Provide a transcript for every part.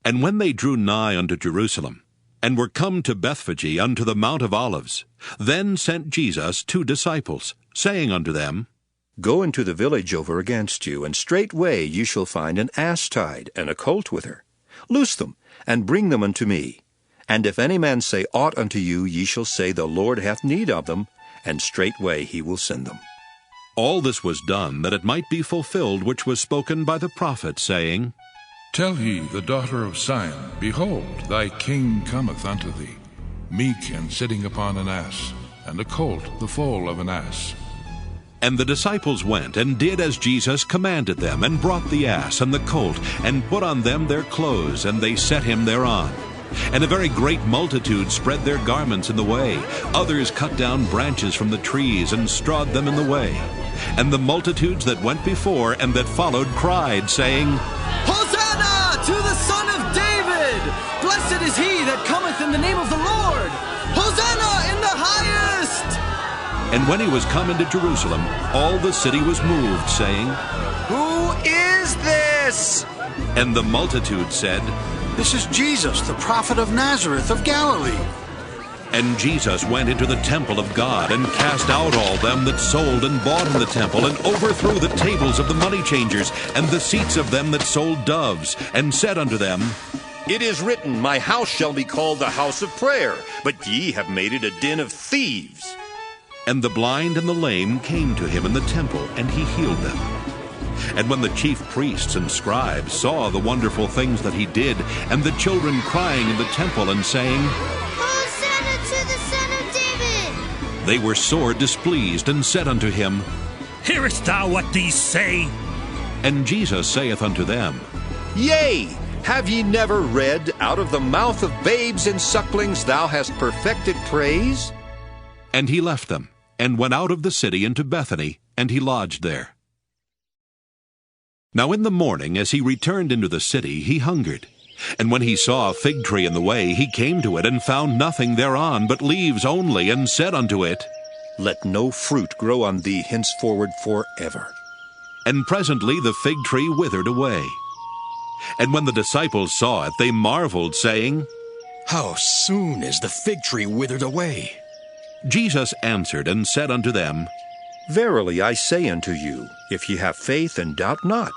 And when they drew nigh unto Jerusalem, and were come to Bethphage unto the Mount of Olives, then sent Jesus 2 disciples, saying unto them, Go into the village over against you, and straightway ye shall find an ass tied, and a colt with her. Loose them, and bring them unto me. And if any man say aught unto you, ye shall say, The Lord hath need of them, and straightway he will send them. All this was done, that it might be fulfilled which was spoken by the prophet, saying, Tell ye the daughter of Sion, Behold, thy king cometh unto thee, meek and sitting upon an ass, and a colt the foal of an ass. And the disciples went, and did as Jesus commanded them, and brought the ass and the colt, and put on them their clothes, and they set him thereon. And a very great multitude spread their garments in the way. Others cut down branches from the trees, and strawed them in the way. And the multitudes that went before and that followed cried, saying, Hosanna to the Son of David! Blessed is he that cometh in the name of the Lord! Hosanna in the highest! And when he was come into Jerusalem, all the city was moved, saying, Who is this? And the multitude said, This is Jesus, the prophet of Nazareth of Galilee. And Jesus went into the temple of God, and cast out all them that sold and bought in the temple, and overthrew the tables of the money changers, and the seats of them that sold doves, and said unto them, It is written, My house shall be called the house of prayer, but ye have made it a den of thieves. And the blind and the lame came to him in the temple, and he healed them. And when the chief priests and scribes saw the wonderful things that he did, and the children crying in the temple and saying, Hosanna to the Son of David! They were sore displeased, and said unto him, Hearest thou what these say? And Jesus saith unto them, Yea, have ye never read, Out of the mouth of babes and sucklings thou hast perfected praise? And he left them, and went out of the city into Bethany, and he lodged there. Now in the morning, as he returned into the city, he hungered. And when he saw a fig tree in the way, he came to it, and found nothing thereon, but leaves only, and said unto it, Let no fruit grow on thee henceforward forever. And presently the fig tree withered away. And when the disciples saw it, they marveled, saying, How soon is the fig tree withered away? Jesus answered and said unto them, Verily I say unto you, if ye have faith and doubt not,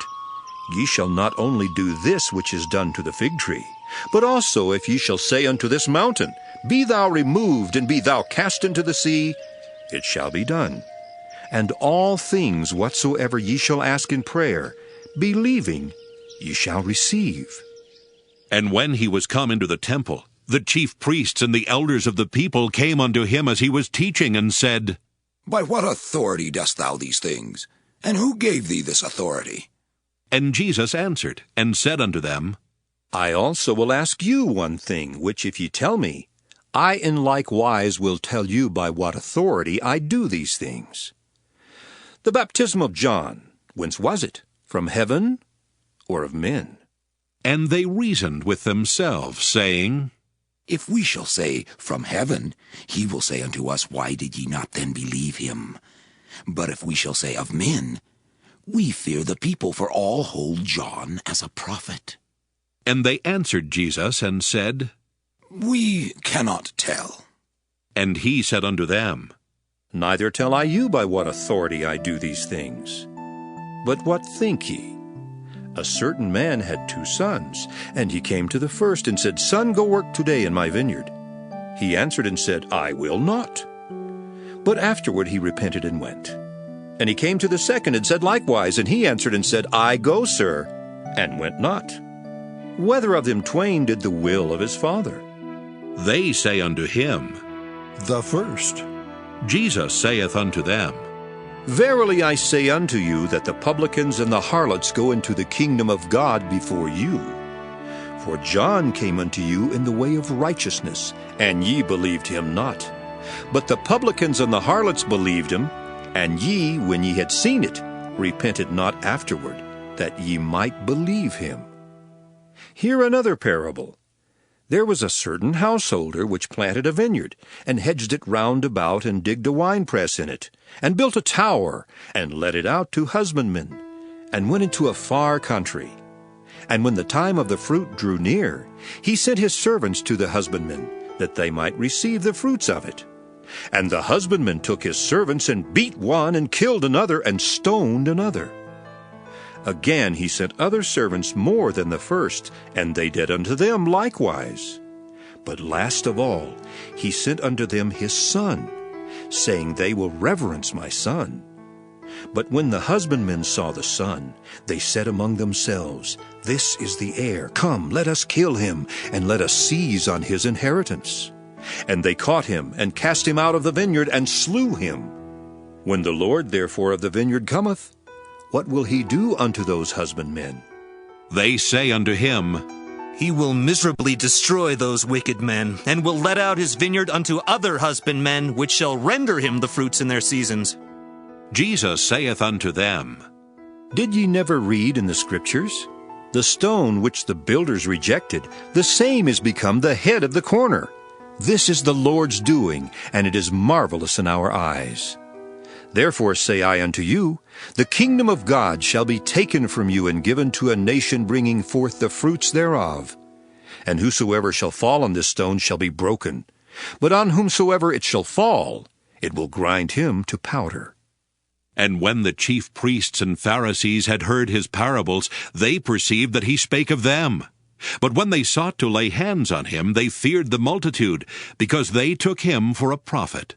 ye shall not only do this which is done to the fig tree, but also if ye shall say unto this mountain, Be thou removed, and be thou cast into the sea, it shall be done. And all things whatsoever ye shall ask in prayer, believing, ye shall receive. And when he was come into the temple, the chief priests and the elders of the people came unto him as he was teaching, and said, By what authority dost thou these things? And who gave thee this authority? And Jesus answered and said unto them, I also will ask you one thing, which if ye tell me, I in like wise will tell you by what authority I do these things. The baptism of John, whence was it? From heaven or of men? And they reasoned with themselves, saying, If we shall say, From heaven, he will say unto us, Why did ye not then believe him? But if we shall say, Of men, we fear the people, for all hold John as a prophet. And they answered Jesus, and said, We cannot tell. And he said unto them, Neither tell I you by what authority I do these things. But what think ye? A certain man had 2 sons, and he came to the first, and said, Son, go work today in my vineyard. He answered and said, I will not. But afterward he repented and went. And he came to the second, and said likewise, and he answered and said, I go, sir, and went not. Whether of them twain did the will of his father? They say unto him, The first. Jesus saith unto them, Verily I say unto you, that the publicans and the harlots go into the kingdom of God before you. For John came unto you in the way of righteousness, and ye believed him not. But the publicans and the harlots believed him, and ye, when ye had seen it, repented not afterward, that ye might believe him. Hear another parable. There was a certain householder which planted a vineyard, and hedged it round about, and digged a winepress in it, and built a tower, and let it out to husbandmen, and went into a far country. And when the time of the fruit drew near, he sent his servants to the husbandmen, that they might receive the fruits of it. And the husbandman took his servants, and beat one, and killed another, and stoned another. Again he sent other servants more than the first, and they did unto them likewise. But last of all he sent unto them his son, saying, They will reverence my son. But when the husbandmen saw the son, they said among themselves, This is the heir. Come, let us kill him, and let us seize on his inheritance. And they caught him, and cast him out of the vineyard, and slew him. When the Lord therefore of the vineyard cometh, what will he do unto those husbandmen? They say unto him, He will miserably destroy those wicked men, and will let out his vineyard unto other husbandmen, which shall render him the fruits in their seasons. Jesus saith unto them, Did ye never read in the Scriptures? The stone which the builders rejected, the same is become the head of the corner. This is the Lord's doing, and it is marvelous in our eyes. Therefore say I unto you, the kingdom of God shall be taken from you, and given to a nation bringing forth the fruits thereof. And whosoever shall fall on this stone shall be broken, but on whomsoever it shall fall, it will grind him to powder. And when the chief priests and Pharisees had heard his parables, they perceived that he spake of them. But when they sought to lay hands on him, they feared the multitude, because they took him for a prophet.